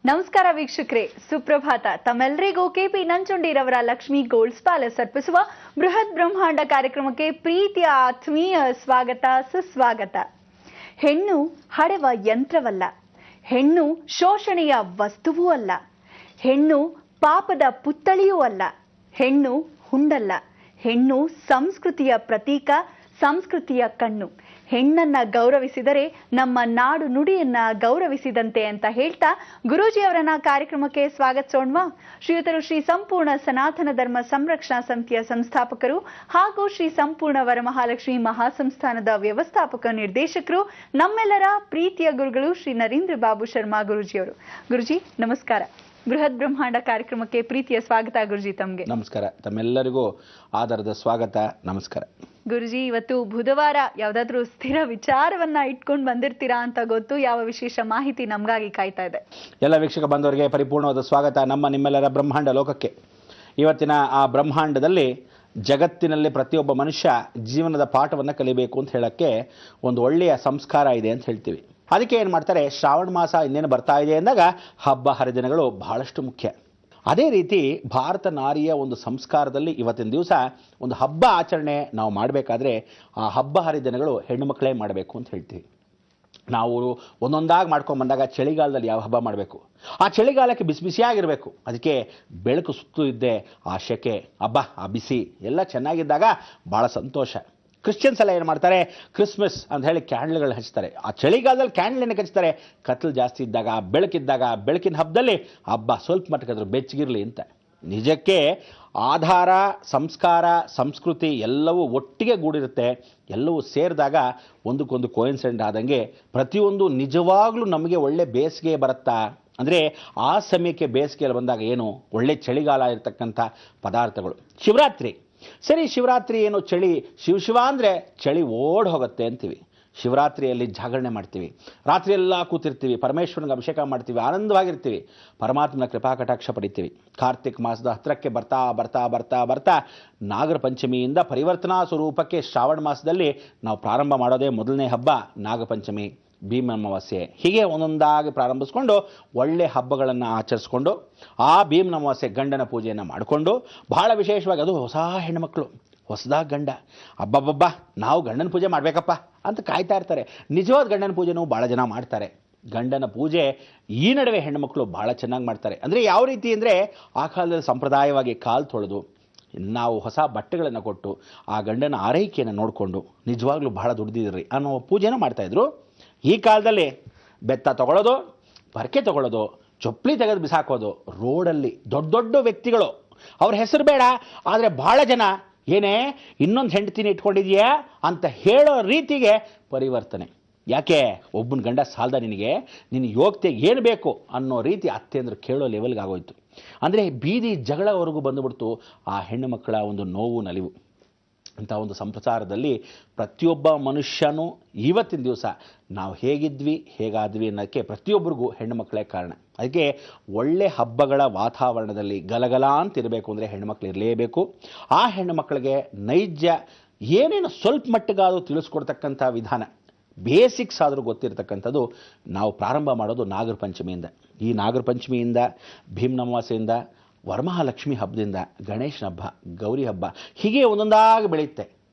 ನಮಸ್ಕಾರ ವೀಕ್ಷಕರೇ, ಸುಪ್ರಭಾತ. ತಮ್ಮೆಲ್ಲರಿಗೂ ಕೆಪಿ ನಂಜುಂಡಿರವರ ಲಕ್ಷ್ಮಿ ಗೋಲ್ಡ್ಸ್ ಪ್ಯಾಲೇಸ್ ಅರ್ಪಿಸುವ ಬೃಹತ್ ಬ್ರಹ್ಮಾಂಡ ಕಾರ್ಯಕ್ರಮಕ್ಕೆ ಪ್ರೀತಿಯ ಆತ್ಮೀಯ ಸ್ವಾಗತ, ಸುಸ್ವಾಗತ. ಹೆಣ್ಣು ಹಡೆವ ಯಂತ್ರವಲ್ಲ, ಹೆಣ್ಣು ಶೋಷಣೆಯ ವಸ್ತುವೂ ಅಲ್ಲ, ಹೆಣ್ಣು ಪಾಪದ ಪುತ್ತಳಿಯೂ ಅಲ್ಲ, ಹೆಣ್ಣು ಹುಂಡಲ್ಲ, ಹೆಣ್ಣು ಸಂಸ್ಕೃತಿಯ ಪ್ರತೀಕ, ಸಂಸ್ಕೃತಿಯ ಕಣ್ಣು. ಹೆಣ್ಣನ್ನ ಗೌರವಿಸಿದರೆ ನಮ್ಮ ನಾಡು ನುಡಿಯನ್ನ ಗೌರವಿಸಿದಂತೆ ಅಂತ ಹೇಳ್ತಾ ಗುರೂಜಿ ಅವರನ್ನ ಕಾರ್ಯಕ್ರಮಕ್ಕೆ ಸ್ವಾಗತಿಸೋಣವಾ. ಶ್ರೀಯುತರು ಶ್ರೀ ಸಂಪೂರ್ಣ ಸನಾತನ ಧರ್ಮ ಸಂರಕ್ಷಣಾ ಸಮಿತಿಯ ಸಂಸ್ಥಾಪಕರು ಹಾಗೂ ಶ್ರೀ ಸಂಪೂರ್ಣ ವರಮಹಾಲಕ್ಷ್ಮಿ ಮಹಾಸಂಸ್ಥಾನದ ವ್ಯವಸ್ಥಾಪಕ ನಿರ್ದೇಶಕರು, ನಮ್ಮೆಲ್ಲರ ಪ್ರೀತಿಯ ಗುರುಗಳು ಶ್ರೀ ನರೇಂದ್ರ ಬಾಬು ಶರ್ಮಾ ಗುರೂಜಿಯವರು. ಗುರುಜಿ ನಮಸ್ಕಾರ. ಬೃಹತ್ ಬ್ರಹ್ಮಾಂಡ ಕಾರ್ಯಕ್ರಮಕ್ಕೆ ಪ್ರೀತಿಯ ಸ್ವಾಗತ ಗುರುಜಿ. ತಮಗೆ ನಮಸ್ಕಾರ. ತಮ್ಮೆಲ್ಲರಿಗೂ ಆಧಾರದ ಸ್ವಾಗತ, ನಮಸ್ಕಾರ. ಗುರುಜಿ, ಇವತ್ತು ಬುಧವಾರ, ಯಾವ್ದಾದ್ರು ಸ್ಥಿರ ವಿಚಾರವನ್ನ ಇಟ್ಕೊಂಡು ಬಂದಿರ್ತೀರಾ ಅಂತ ಗೊತ್ತು. ಯಾವ ವಿಶೇಷ ಮಾಹಿತಿ ನಮ್ಗಾಗಿ ಕಾಯ್ತಾ ಇದೆ? ಎಲ್ಲ ವೀಕ್ಷಕ ಬಂದವರಿಗೆ ಪರಿಪೂರ್ಣವಾದ ಸ್ವಾಗತ ನಿಮ್ಮೆಲ್ಲರ ಬ್ರಹ್ಮಾಂಡ ಲೋಕಕ್ಕೆ. ಇವತ್ತಿನ ಆ ಬ್ರಹ್ಮಾಂಡದಲ್ಲಿ ಜಗತ್ತಿನಲ್ಲಿ ಪ್ರತಿಯೊಬ್ಬ ಮನುಷ್ಯ ಜೀವನದ ಪಾಠವನ್ನು ಕಲಿಬೇಕು ಅಂತ ಹೇಳಕ್ಕೆ ಒಂದು ಒಳ್ಳೆಯ ಸಂಸ್ಕಾರ ಇದೆ ಅಂತ ಹೇಳ್ತೀವಿ. ಅದಕ್ಕೆ ಏನು ಮಾಡ್ತಾರೆ, ಶ್ರಾವಣ ಮಾಸ ಇನ್ನೇನು ಬರ್ತಾ ಇದೆ ಅಂದಾಗ ಹಬ್ಬ ಹರಿದಿನಗಳು ಬಹಳಷ್ಟು ಮುಖ್ಯ. ಅದೇ ರೀತಿ ಭಾರತ ನಾರಿಯ ಒಂದು ಸಂಸ್ಕಾರದಲ್ಲಿ ಇವತ್ತಿನ ದಿವಸ ಒಂದು ಹಬ್ಬ ಆಚರಣೆ ನಾವು ಮಾಡಬೇಕಾದ್ರೆ ಆ ಹಬ್ಬ ಹರಿದಿನಗಳು ಹೆಣ್ಣು ಮಕ್ಕಳೇ ಮಾಡಬೇಕು ಅಂತ ಹೇಳ್ತೀವಿ. ನಾವು ಒಂದೊಂದಾಗಿ ಮಾಡ್ಕೊಂಡು ಬಂದಾಗ ಚಳಿಗಾಲದಲ್ಲಿ ಯಾವ ಹಬ್ಬ ಮಾಡಬೇಕು, ಆ ಚಳಿಗಾಲಕ್ಕೆ ಬಿಸಿ ಬಿಸಿಯಾಗಿರಬೇಕು. ಅದಕ್ಕೆ ಬೆಳಕು ಸುತ್ತು ಇದ್ದೆ ಆ ಶೆಕೆ, ಹಬ್ಬ ಆ ಬಿಸಿ ಎಲ್ಲ ಚೆನ್ನಾಗಿದ್ದಾಗ ಭಾಳ ಸಂತೋಷ. ಕ್ರಿಶ್ಚಿಯನ್ಸ್ ಎಲ್ಲ ಏನು ಮಾಡ್ತಾರೆ, ಕ್ರಿಸ್ಮಸ್ ಅಂತ ಹೇಳಿ ಕ್ಯಾಂಡ್ಲ್ಗಳು ಹಚ್ತಾರೆ. ಆ ಚಳಿಗಾಲದಲ್ಲಿ ಕ್ಯಾಂಡ್ಲ್ ಹಚ್ತಾರೆ, ಕತ್ತಲು ಜಾಸ್ತಿ ಇದ್ದಾಗ, ಬೆಳಕಿದ್ದಾಗ, ಬೆಳಕಿನ ಹಬ್ಬದಲ್ಲಿ ಹಬ್ಬ ಸ್ವಲ್ಪ ಮಟ್ಟಕ್ಕಾದ್ರೂ ಬೆಚ್ಚಗಿರಲಿ ಅಂತ. ನಿಜಕ್ಕೆ ಆಧಾರ, ಸಂಸ್ಕಾರ, ಸಂಸ್ಕೃತಿ ಎಲ್ಲವೂ ಒಟ್ಟಿಗೆ ಗೂಡಿರುತ್ತೆ. ಎಲ್ಲವೂ ಸೇರಿದಾಗ ಒಂದಕ್ಕೊಂದು ಕೋಯಿನ್ಸಿಡೆಂಟ್ ಆದಂಗೆ ಪ್ರತಿಯೊಂದು ನಿಜವಾಗ್ಲೂ ನಮಗೆ ಒಳ್ಳೆ ಬೇಸಿಗೆ ಬರುತ್ತಾ ಅಂದರೆ ಆ ಸಮಯಕ್ಕೆ ಬೇಸಿಗೆಯಲ್ಲಿ ಬಂದಾಗ ಏನು ಒಳ್ಳೆ ಚಳಿಗಾಲ ಇರತಕ್ಕಂಥ ಪದಾರ್ಥಗಳು. ಶಿವರಾತ್ರಿ ಸರಿ, ಶಿವರಾತ್ರಿ ಏನು ಚಳಿ, ಶಿವ ಅಂದರೆ ಚಳಿ ಓಡ್ ಹೋಗುತ್ತೆ ಅಂತೀವಿ. ಶಿವರಾತ್ರಿಯಲ್ಲಿ ಜಾಗರಣೆ ಮಾಡ್ತೀವಿ, ರಾತ್ರಿ ಎಲ್ಲ ಕೂತಿರ್ತೀವಿ, ಪರಮೇಶ್ವರನಿಗೆ ಅಭಿಷೇಕ ಮಾಡ್ತೀವಿ, ಆನಂದವಾಗಿರ್ತೀವಿ, ಪರಮಾತ್ಮನ ಕೃಪಾ ಕಟಾಕ್ಷ ಪಡಿತೀವಿ. ಕಾರ್ತಿಕ್ ಮಾಸದ ಹತ್ತಿರಕ್ಕೆ ಬರ್ತಾ ಬರ್ತಾ ಬರ್ತಾ ಬರ್ತಾ ನಾಗರ ಪಂಚಮಿಯಿಂದ ಪರಿವರ್ತನಾ ಸ್ವರೂಪಕ್ಕೆ ಶ್ರಾವಣ ಮಾಸದಲ್ಲಿ ನಾವು ಪ್ರಾರಂಭ ಮಾಡೋದೇ ಮೊದಲನೇ ಹಬ್ಬ ನಾಗಪಂಚಮಿ, ಭೀಮ ಅಮಾವಾಸ್ಯೆ. ಹೀಗೆ ಒಂದೊಂದಾಗಿ ಪ್ರಾರಂಭಿಸ್ಕೊಂಡು ಒಳ್ಳೆ ಹಬ್ಬಗಳನ್ನು ಆಚರಿಸ್ಕೊಂಡು ಆ ಭೀಮ ಅಮಾವಾಸ್ಯೆ ಗಂಡನ ಪೂಜೆಯನ್ನು ಮಾಡಿಕೊಂಡು, ಬಹಳ ವಿಶೇಷವಾಗಿ ಅದು ಹೊಸ ಹೆಣ್ಣುಮಕ್ಕಳು, ಹೊಸದಾಗಿ ಗಂಡ, ಹಬ್ಬಬ್ಬಬ್ಬ ನಾವು ಗಂಡನ ಪೂಜೆ ಮಾಡಬೇಕಪ್ಪ ಅಂತ ಕಾಯ್ತಾ ಇರ್ತಾರೆ. ನಿಜವಾದ ಗಂಡನ ಪೂಜೆನೂ ಭಾಳ ಜನ ಮಾಡ್ತಾರೆ. ಗಂಡನ ಪೂಜೆ ಈ ನಡುವೆ ಹೆಣ್ಣುಮಕ್ಕಳು ಭಾಳ ಚೆನ್ನಾಗಿ ಮಾಡ್ತಾರೆ. ಅಂದರೆ ಯಾವ ರೀತಿ ಅಂದರೆ ಆ ಕಾಲದಲ್ಲಿ ಸಂಪ್ರದಾಯವಾಗಿ ಕಾಲು ತೊಳೆದು ನಾವು ಹೊಸ ಬಟ್ಟೆಗಳನ್ನು ಕೊಟ್ಟು ಆ ಗಂಡನ ಆರೈಕೆಯನ್ನು ನೋಡಿಕೊಂಡು ನಿಜವಾಗ್ಲೂ ಬಹಳ ದುಡ್ದಿದ್ರಿ ಅನ್ನೋ ಪೂಜೆನೂ ಮಾಡ್ತಾಯಿದ್ರು. ಈ ಕಾಲದಲ್ಲಿ ಬೆತ್ತ ತಗೊಳ್ಳೋದು, ಪರಕೆ ತಗೊಳ್ಳೋದು, ಚೊಪ್ಪಲಿ ತೆಗೆದು ಬಿಸಾಕೋದು, ರೋಡಲ್ಲಿ ದೊಡ್ಡ ದೊಡ್ಡ ವ್ಯಕ್ತಿಗಳು, ಅವ್ರ ಹೆಸರು ಬೇಡ ಆದರೆ ಭಾಳ ಜನ ಏನೇ ಇನ್ನೊಂದು ಹೆಂಡತಿನ ಇಟ್ಕೊಂಡಿದೆಯಾ ಅಂತ ಹೇಳೋ ರೀತಿಗೆ ಪರಿವರ್ತನೆ. ಯಾಕೆ ಒಬ್ಬನ ಗಂಡ ಸಾಲದ ನಿನಗೆ, ನಿನ್ನ ಯೋಗ್ಯತೆಗೆ ಏನು ಬೇಕು ಅನ್ನೋ ರೀತಿ ಅತ್ತೆಂದ್ರೆ ಕೇಳೋ ಲೆವೆಲ್ಗೆ ಆಗೋಯ್ತು. ಅಂದರೆ ಬೀದಿ ಜಗಳವರೆಗೂ ಬಂದುಬಿಡ್ತು ಆ ಹೆಣ್ಣು ಮಕ್ಕಳ ಒಂದು ನೋವು ನಲಿವು. ಇಂಥ ಒಂದು ಸಂಪ್ರಸಾರದಲ್ಲಿ ಪ್ರತಿಯೊಬ್ಬ ಮನುಷ್ಯನೂ ಇವತ್ತಿನ ದಿವಸ ನಾವು ಹೇಗಿದ್ವಿ ಹೇಗಾದ್ವಿ ಅನ್ನೋಕ್ಕೆ ಪ್ರತಿಯೊಬ್ಬರಿಗೂ ಹೆಣ್ಣು ಮಕ್ಕಳೇ ಕಾರಣ. ಅದಕ್ಕೆ ಒಳ್ಳೆ ಹಬ್ಬಗಳ ವಾತಾವರಣದಲ್ಲಿ ಗಲಗಲ ಅಂತಿರಬೇಕು ಅಂದರೆ ಹೆಣ್ಣುಮಕ್ಳು ಇರಲೇಬೇಕು. ಆ ಹೆಣ್ಣು ಮಕ್ಕಳಿಗೆ ನೈಜ ಏನೇನು ಸ್ವಲ್ಪ ಮಟ್ಟಿಗಾದರೂ ತಿಳಿಸ್ಕೊಡ್ತಕ್ಕಂಥ ವಿಧಾನ, ಬೇಸಿಕ್ಸ್ ಆದರೂ ಗೊತ್ತಿರತಕ್ಕಂಥದ್ದು ನಾವು ಪ್ರಾರಂಭ ಮಾಡೋದು ನಾಗರ ಪಂಚಮಿಯಿಂದ. ಈ ನಾಗರ ಪಂಚಮಿಯಿಂದ, ಭೀಮ ಅಮಾವಾಸ್ಯೆಯಿಂದ, ವರಮಹಾಲಕ್ಷ್ಮಿ ಹಬ್ಬದಿಂದ, ಗಣೇಶನ ಹಬ್ಬ, ಗೌರಿ ಹಬ್ಬ, ಹೀಗೆ ಒಂದೊಂದಾಗಿ ಬೆಳೆಯುತ್ತೆ.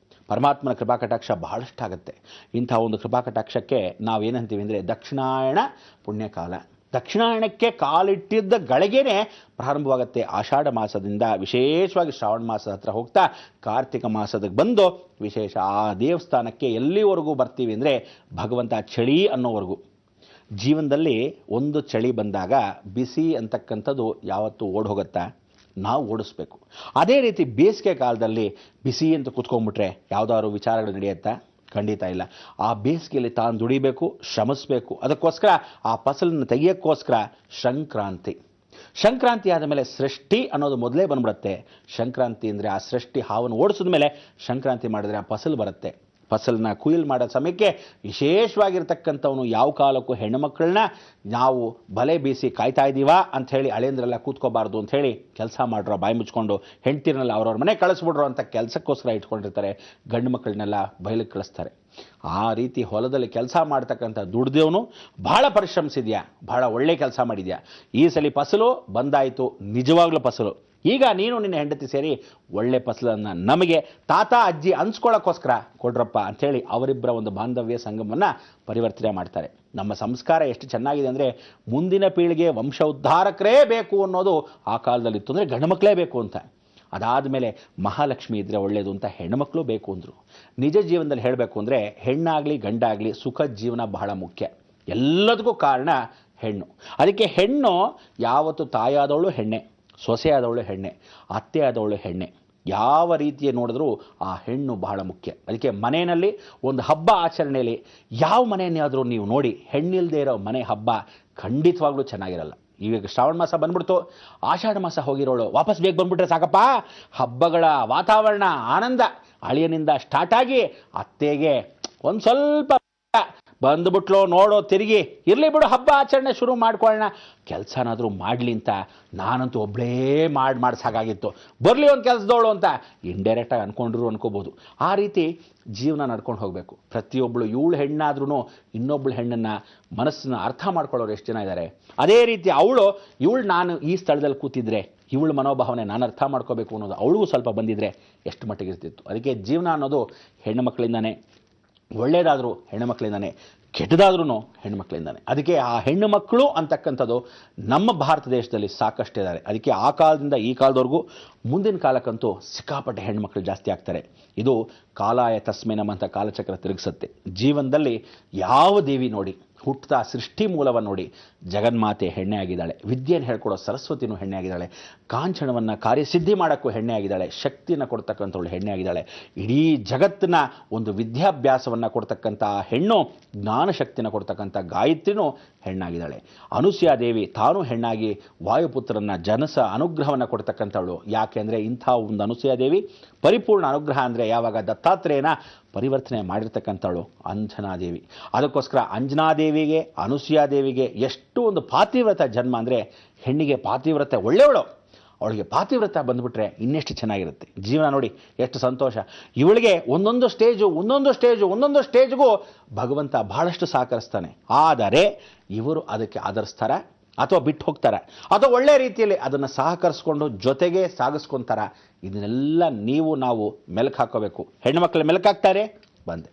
ಪರಮಾತ್ಮನ ಕೃಪಾ ಕಟಾಕ್ಷ ಬಹಳಷ್ಟಾಗತ್ತೆ. ಇಂಥ ಒಂದು ಕೃಪಾ ಕಟಾಕ್ಷಕ್ಕೆ ನಾವೇನಂತೀವಿ ಅಂದರೆ ದಕ್ಷಿಣಾಯಣ ಪುಣ್ಯಕಾಲ. ದಕ್ಷಿಣಾಯಣಕ್ಕೆ ಕಾಲಿಟ್ಟಿದ್ದ ಗಳಿಗೆನೇ ಪ್ರಾರಂಭವಾಗುತ್ತೆ ಆಷಾಢ ಮಾಸದಿಂದ. ವಿಶೇಷವಾಗಿ ಶ್ರಾವಣ ಮಾಸದ ಹತ್ರ ಹೋಗ್ತಾ ಕಾರ್ತಿಕ ಮಾಸದಕ್ಕೆ ಬಂದು ವಿಶೇಷ ಆ ದೇವಸ್ಥಾನಕ್ಕೆ ಎಲ್ಲಿವರೆಗೂ ಬರ್ತೀವಿ ಅಂದರೆ ಭಗವಂತ ಚಳಿ ಅನ್ನೋವರೆಗೂ. ಜೀವನದಲ್ಲಿ ಒಂದು ಚಳಿ ಬಂದಾಗ ಬಿಸಿ ಅಂತಕ್ಕಂಥದ್ದು ಯಾವತ್ತೂ ಓಡ್ ಹೋಗುತ್ತಾ, ನಾವು ಓಡಿಸ್ಬೇಕು. ಅದೇ ರೀತಿ ಬೇಸಿಗೆ ಕಾಲದಲ್ಲಿ ಬಿಸಿ ಅಂತ ಕೂತ್ಕೊಂಡ್ಬಿಟ್ರೆ ಯಾವುದಾದ್ರು ವಿಚಾರಗಳು ನಡೆಯುತ್ತಾ? ಖಂಡಿತ ಇಲ್ಲ. ಆ ಬೇಸಿಗೆಯಲ್ಲಿ ತಾನು ದುಡಿಬೇಕು, ಶ್ರಮಿಸಬೇಕು. ಅದಕ್ಕೋಸ್ಕರ ಆ ಫಸಲನ್ನು ತೆಗಿಯೋಕ್ಕೋಸ್ಕರ ಸಂಕ್ರಾಂತಿ. ಸಂಕ್ರಾಂತಿ ಆದ ಮೇಲೆ ಸೃಷ್ಟಿ ಅನ್ನೋದು ಮೊದಲೇ ಬಂದ್ಬಿಡುತ್ತೆ. ಸಂಕ್ರಾಂತಿ ಅಂದರೆ ಆ ಸೃಷ್ಟಿ ಹಾವನ್ನು ಓಡಿಸಿದ ಮೇಲೆ ಸಂಕ್ರಾಂತಿ ಮಾಡಿದ್ರೆ ಆ ಫಸಲು ಬರುತ್ತೆ. ಫಸಲನ್ನ ಕುಯ್ಲ್ ಮಾಡೋ ಸಮಯಕ್ಕೆ ವಿಶೇಷವಾಗಿರ್ತಕ್ಕಂಥವನು ಯಾವ ಕಾಲಕ್ಕೂ ಹೆಣ್ಣುಮಕ್ಕಳನ್ನ ನಾವು ಬಲೆ ಬೀಸಿ ಕಾಯ್ತಾ ಇದ್ದೀವಾ ಅಂಥೇಳಿ ಅಳಿಯಂದ್ರೆಲ್ಲ ಕೂತ್ಕೋಬಾರ್ದು ಅಂಥೇಳಿ ಕೆಲಸ ಮಾಡ್ರೋ ಬಾಯಿ ಮುಚ್ಕೊಂಡು ಹೆಂಡ್ತಿರನ್ನೆಲ್ಲ ಅವ್ರವ್ರ ಮನೆ ಕಳಿಸ್ಬಿಡ್ರೋ ಅಂತ ಕೆಲಸಕ್ಕೋಸ್ಕರ ಇಟ್ಕೊಂಡಿರ್ತಾರೆ. ಗಂಡು ಮಕ್ಕಳನ್ನೆಲ್ಲ ಬಯಲಿಗೆ ಕಳಿಸ್ತಾರೆ. ಆ ರೀತಿ ಹೊಲದಲ್ಲಿ ಕೆಲಸ ಮಾಡ್ತಕ್ಕಂಥ ದುಡ್ದೇವನು ಬಹಳ ಪರಿಶ್ರಮಿಸಿದ್ಯಾ, ಬಹಳ ಒಳ್ಳೆ ಕೆಲಸ ಮಾಡಿದ್ಯಾ, ಈ ಸಲ ಫಸಲು ಬಂದಾಯಿತು, ನಿಜವಾಗ್ಲೂ ಫಸಲು. ಈಗ ನೀನು ನಿನ್ನ ಹೆಂಡತಿ ಸೇರಿ ಒಳ್ಳೆ ಫಸಲನ್ನು ನಮಗೆ ತಾತ ಅಜ್ಜಿ ಅನ್ಸ್ಕೊಳ್ಳೋಕ್ಕೋಸ್ಕರ ಕೊಡ್ರಪ್ಪ ಅಂಥೇಳಿ ಅವರಿಬ್ಬರ ಒಂದು ಬಾಂಧವ್ಯ ಸಂಗಮವನ್ನು ಪರಿವರ್ತನೆ ಮಾಡ್ತಾರೆ. ನಮ್ಮ ಸಂಸ್ಕಾರ ಎಷ್ಟು ಚೆನ್ನಾಗಿದೆ ಅಂದರೆ ಮುಂದಿನ ಪೀಳಿಗೆ ವಂಶ ಉದ್ಧಾರಕರೇ ಬೇಕು ಅನ್ನೋದು ಆ ಕಾಲದಲ್ಲಿತ್ತು. ಅಂದರೆ ಗಂಡು ಮಕ್ಕಳೇ ಬೇಕು ಅಂತ. ಅದಾದ ಮೇಲೆ ಮಹಾಲಕ್ಷ್ಮಿ ಇದ್ದರೆ ಒಳ್ಳೆಯದು ಅಂತ ಹೆಣ್ಣುಮಕ್ಕಳು ಬೇಕು ಅಂದರು. ನಿಜ ಜೀವನದಲ್ಲಿ ಹೇಳಬೇಕು ಅಂದರೆ ಹೆಣ್ಣಾಗಲಿ ಗಂಡಾಗಲಿ ಸುಖ ಜೀವನ ಬಹಳ ಮುಖ್ಯ. ಎಲ್ಲದಕ್ಕೂ ಕಾರಣ ಹೆಣ್ಣು. ಅದಕ್ಕೆ ಹೆಣ್ಣು ಯಾವತ್ತು ತಾಯಾದವಳು ಹೆಣ್ಣೆ, ಸೊಸೆಯಾದವಳು ಹೆಣ್ಣೆ, ಅತ್ತೆ ಆದವಳು ಹೆಣ್ಣೆ. ಯಾವ ರೀತಿಯ ನೋಡಿದ್ರೂ ಆ ಹೆಣ್ಣು ಬಹಳ ಮುಖ್ಯ. ಅದಕ್ಕೆ ಮನೆಯಲ್ಲಿ ಒಂದು ಹಬ್ಬ ಆಚರಣೆಯಲ್ಲಿ ಯಾವ ಮನೆಯನ್ನಾದರೂ ನೀವು ನೋಡಿ, ಹೆಣ್ಣಿಲ್ಲದೆ ಇರೋ ಮನೆ ಹಬ್ಬ ಖಂಡಿತವಾಗ್ಲೂ ಚೆನ್ನಾಗಿರಲ್ಲ. ಈಗ ಶ್ರಾವಣ ಮಾಸ ಬಂದ್ಬಿಡ್ತು, ಆಷಾಢ ಮಾಸ ಹೋಗಿರೋಳು ವಾಪಸ್ ಬೇಗ ಬಂದ್ಬಿಟ್ರೆ ಸಾಕಪ್ಪ. ಹಬ್ಬಗಳ ವಾತಾವರಣ ಆನಂದ ಅಳಿಯನಿಂದ ಸ್ಟಾರ್ಟ್ ಆಗಿ ಅತ್ತೆಗೆ ಒಂದು ಸ್ವಲ್ಪ ಬಂದುಬಿಟ್ಲು ನೋಡೋ ತಿರುಗಿ ಇರಲಿ ಬಿಡು ಹಬ್ಬ ಆಚರಣೆ ಶುರು ಮಾಡ್ಕೊಳ್ಳೋಣ, ಕೆಲಸನಾದರೂ ಮಾಡಲಿ ಅಂತ ನಾನಂತೂ ಒಬ್ಬಳೇ ಮಾಡಿ ಸಾಕಾಗಿತ್ತು, ಬರಲಿ ಒಂದು ಕೆಲಸದವಳು ಅಂತ ಇಂಡೈರೆಕ್ಟಾಗಿ ಅಂದ್ಕೊಂಡ್ರು ಅನ್ಕೋಬೋದು. ಆ ರೀತಿ ಜೀವನ ನಡ್ಕೊಂಡು ಹೋಗಬೇಕು. ಪ್ರತಿಯೊಬ್ಬಳು ಇವಳು ಹೆಣ್ಣಾದ್ರೂ ಇನ್ನೊಬ್ಬಳು ಹೆಣ್ಣನ್ನು ಮನಸ್ಸನ್ನು ಅರ್ಥ ಮಾಡ್ಕೊಳ್ಳೋರು ಎಷ್ಟು ಜನ ಇದ್ದಾರೆ. ಅದೇ ರೀತಿ ಇವಳು ನಾನು ಈ ಸ್ಥಳದಲ್ಲಿ ಕೂತಿದ್ರೆ ಇವಳ ಮನೋಭಾವನೆ ನಾನು ಅರ್ಥ ಮಾಡ್ಕೋಬೇಕು ಅನ್ನೋದು ಅವಳಿಗೂ ಸ್ವಲ್ಪ ಬಂದಿದ್ರೆ ಎಷ್ಟು ಮಟ್ಟಿಗೆ ಇರ್ತಿತ್ತು. ಅದಕ್ಕೆ ಜೀವನ ಅನ್ನೋದು ಹೆಣ್ಣು ಮಕ್ಕಳಿಂದಾನೇ, ಒಳ್ಳೆಯದಾದರೂ ಹೆಣ್ಣು ಮಕ್ಕಳಿಂದಾನೆ, ಕೆಟ್ಟದಾದ್ರೂ ಹೆಣ್ಣು ಮಕ್ಕಳಿಂದಾನೆ. ಅದಕ್ಕೆ ಆ ಹೆಣ್ಣು ಮಕ್ಕಳು ಅಂತಕ್ಕಂಥದ್ದು ನಮ್ಮ ಭಾರತ ದೇಶದಲ್ಲಿ ಸಾಕಷ್ಟಿದ್ದಾರೆ. ಅದಕ್ಕೆ ಆ ಕಾಲದಿಂದ ಈ ಕಾಲದವರೆಗೂ ಮುಂದಿನ ಕಾಲಕ್ಕಂತೂ ಸಿಕ್ಕಾಪಟ್ಟೆ ಹೆಣ್ಮಕ್ಳು ಜಾಸ್ತಿ ಆಗ್ತಾರೆ. ಇದು ಕಾಲಾಯ ತಸ್ಮೆ ನಮ್ಮಂಥ ಕಾಲಚಕ್ರ ತಿರುಗಿಸುತ್ತೆ. ಜೀವನದಲ್ಲಿ ಯಾವ ದೇವಿ ನೋಡಿ, ಹುಟ್ಟುತ್ತಾ ಸೃಷ್ಟಿ ಮೂಲವನ್ನು ನೋಡಿ, ಜಗನ್ಮಾತೆ ಹೆಣ್ಣೆ ಆಗಿದ್ದಾಳೆ, ವಿದ್ಯೆಯನ್ನು ಹೇಳ್ಕೊಡೋ ಸರಸ್ವತಿನೂ ಹೆಣ್ಣೆ ಆಗಿದ್ದಾಳೆ, ಕಾಂಚನವನ್ನು ಕಾರ್ಯಸಿದ್ಧಿ ಮಾಡೋಕ್ಕೂ ಹೆಣ್ಣೆ ಆಗಿದ್ದಾಳೆ, ಶಕ್ತಿಯನ್ನು ಕೊಡ್ತಕ್ಕಂಥವಳು ಹೆಣ್ಣೆ ಆಗಿದ್ದಾಳೆ, ಇಡೀ ಜಗತ್ತಿನ ಒಂದು ವಿದ್ಯಾಭ್ಯಾಸವನ್ನು ಕೊಡ್ತಕ್ಕಂಥ ಹೆಣ್ಣು, ಜ್ಞಾನಶಕ್ತಿನ ಕೊಡ್ತಕ್ಕಂಥ ಗಾಯತ್ರಿನೂ ಹೆಣ್ಣಾಗಿದ್ದಾಳೆ. ಅನುಸೂಯಾದೇವಿ ತಾನು ಹೆಣ್ಣಾಗಿ ವಾಯುಪುತ್ರನ ಜನಸ ಅನುಗ್ರಹವನ್ನು ಕೊಡ್ತಕ್ಕಂಥವಳು. ಯಾಕೆಂದರೆ ಇಂಥ ಒಂದು ಅನುಸೂಯಾದೇವಿ ಪರಿಪೂರ್ಣ ಅನುಗ್ರಹ ಅಂದರೆ ಯಾವಾಗ ದತ್ತಾತ್ರೇಯನ ಪರಿವರ್ತನೆ ಮಾಡಿರ್ತಕ್ಕಂಥವಳು ಅಂಜನಾದೇವಿ. ಅದಕ್ಕೋಸ್ಕರ ಅಂಜನಾದೇವಿಗೆ ಅನುಸೂಯಾದೇವಿಗೆ ಎಷ್ಟು ಒಂದು ಪಾತಿವ್ರತ ಜನ್ಮ ಅಂದರೆ, ಹೆಣ್ಣಿಗೆ ಪಾತಿವ್ರತೆ ಒಳ್ಳೆಯವಳು, ಅವಳಿಗೆ ಪಾತಿವ್ರತ ಬಂದುಬಿಟ್ರೆ ಇನ್ನೆಷ್ಟು ಚೆನ್ನಾಗಿರುತ್ತೆ ಜೀವನ. ನೋಡಿ ಎಷ್ಟು ಸಂತೋಷ. ಇವಳಿಗೆ ಒಂದೊಂದು ಸ್ಟೇಜ್ಗೂ ಭಗವಂತ ಬಹಳಷ್ಟು ಸಹಕರಿಸ್ತಾನೆ. ಆದರೆ ಇವರು ಅದಕ್ಕೆ ಆಧರಿಸ್ತಾರ ಅಥವಾ ಬಿಟ್ಟು ಹೋಗ್ತಾರೆ, ಅಥವಾ ಒಳ್ಳೆ ರೀತಿಯಲ್ಲಿ ಅದನ್ನು ಸಹಕರಿಸ್ಕೊಂಡು ಜೊತೆಗೆ ಸಾಗಿಸ್ಕೊತಾರ. ಇದನ್ನೆಲ್ಲ ನಾವು ಮೆಲುಕು ಹಾಕೋಬೇಕು. ಹೆಣ್ಣು ಮಕ್ಕಳು ಮೆಲುಕು ಹಾಕ್ತಾರೆ ಬಂದೆ.